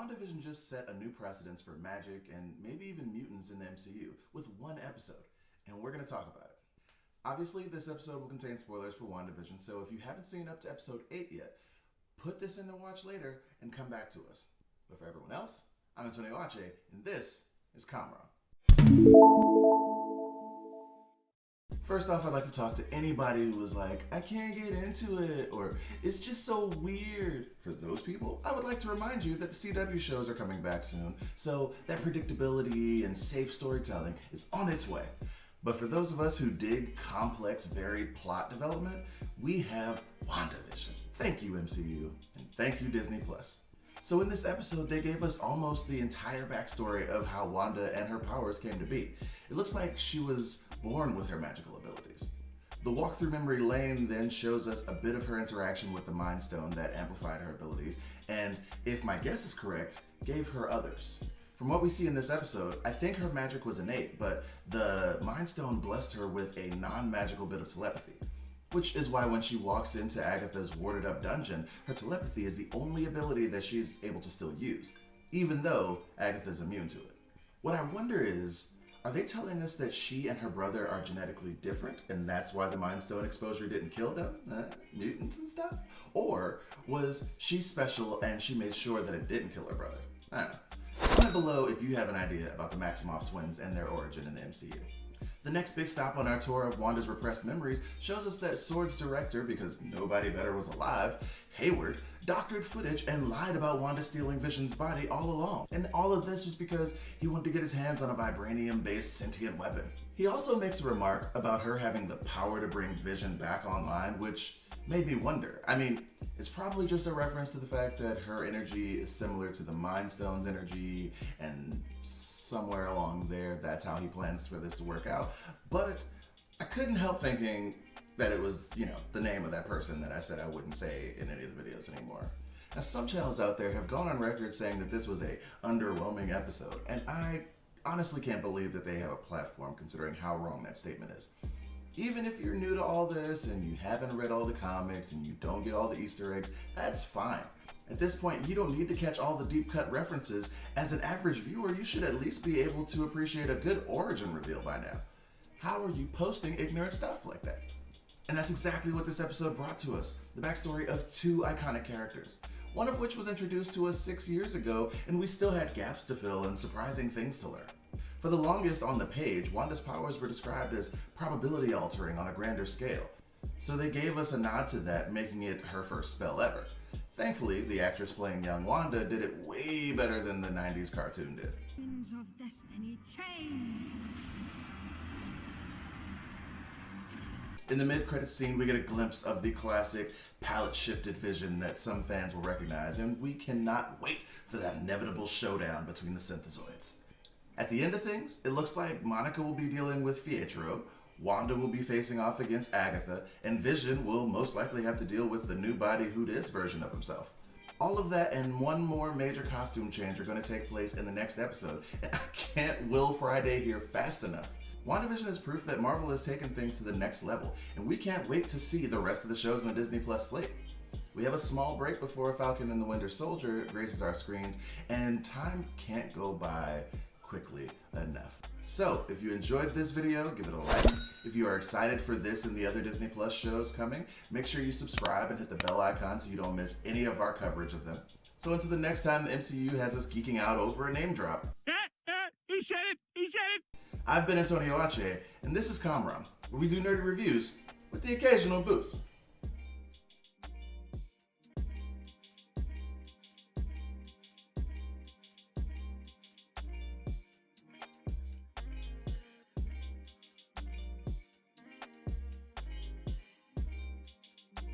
WandaVision just set a new precedence for magic and maybe even mutants in the MCU with one episode, and we're going to talk about it. Obviously, this episode will contain spoilers for WandaVision, so if you haven't seen up to episode 8 yet, put this in to watch later and come back to us. But for everyone else, I'm Antonio Ache, and this is ComRom. First off, I'd like to talk to anybody who was like, I can't get into it, or it's just so weird. For those people, I would like to remind you that the CW shows are coming back soon, so that predictability and safe storytelling is on its way. But for those of us who dig complex, varied plot development, we have WandaVision. Thank you, MCU, and thank you, Disney+. So in this episode, they gave us almost the entire backstory of how Wanda and her powers came to be. It looks like she was born with her magical abilities. The walk through memory lane then shows us a bit of her interaction with the Mind Stone that amplified her abilities, and if my guess is correct, gave her others. From what we see in this episode, I think her magic was innate, but the Mind Stone blessed her with a non-magical bit of telepathy. Which is why when she walks into Agatha's warded up dungeon, her telepathy is the only ability that she's able to still use, even though Agatha's immune to it. What I wonder is, are they telling us that she and her brother are genetically different, and that's why the Mind Stone exposure didn't kill them? Mutants and stuff? Or was she special and she made sure that it didn't kill her brother? I don't know. Comment below if you have an idea about the Maximoff twins and their origin in the MCU. The next big stop on our tour of Wanda's repressed memories shows us that S.W.O.R.D's director, because nobody better was alive, Hayward, doctored footage and lied about Wanda stealing Vision's body all along. And all of this was because he wanted to get his hands on a vibranium-based sentient weapon. He also makes a remark about her having the power to bring Vision back online, which made me wonder. I mean, it's probably just a reference to the fact that her energy is similar to the Mind Stone's energy, and somewhere along there, that's how he plans for this to work out. But I couldn't help thinking that it was, the name of that person that I said I wouldn't say in any of the videos anymore. Now, some channels out there have gone on record saying that this was a underwhelming episode, and I honestly can't believe that they have a platform considering how wrong that statement is. Even if you're new to all this and you haven't read all the comics and you don't get all the Easter eggs, that's fine. At this point, you don't need to catch all the deep cut references. As an average viewer, you should at least be able to appreciate a good origin reveal by now. How are you posting ignorant stuff like that? And that's exactly what this episode brought to us, the backstory of two iconic characters, one of which was introduced to us 6 years ago, and we still had gaps to fill and surprising things to learn. For the longest on the page, Wanda's powers were described as probability altering on a grander scale, so they gave us a nod to that, making it her first spell ever. Thankfully, the actress playing young Wanda did it way better than the 90s cartoon did. Winds of destiny change. In the mid-credits scene, we get a glimpse of the classic palette-shifted Vision that some fans will recognize, and we cannot wait for that inevitable showdown between the synthezoids. At the end of things, it looks like Monica will be dealing with Pietro, Wanda will be facing off against Agatha, and Vision will most likely have to deal with the new body Who Dis version of himself. All of that and one more major costume change are going to take place in the next episode, and I can't will Friday here fast enough. WandaVision is proof that Marvel has taken things to the next level, and we can't wait to see the rest of the shows on the Disney Plus slate. We have a small break before Falcon and the Winter Soldier graces our screens, and time can't go by quickly enough. So, if you enjoyed this video, give it a like. If you are excited for this and the other Disney Plus shows coming, make sure you subscribe and hit the bell icon so you don't miss any of our coverage of them. So until the next time the MCU has us geeking out over a name drop. He said it! He said it! I've been Antonio Ache, and this is ComRom, where we do nerdy reviews with the occasional boost.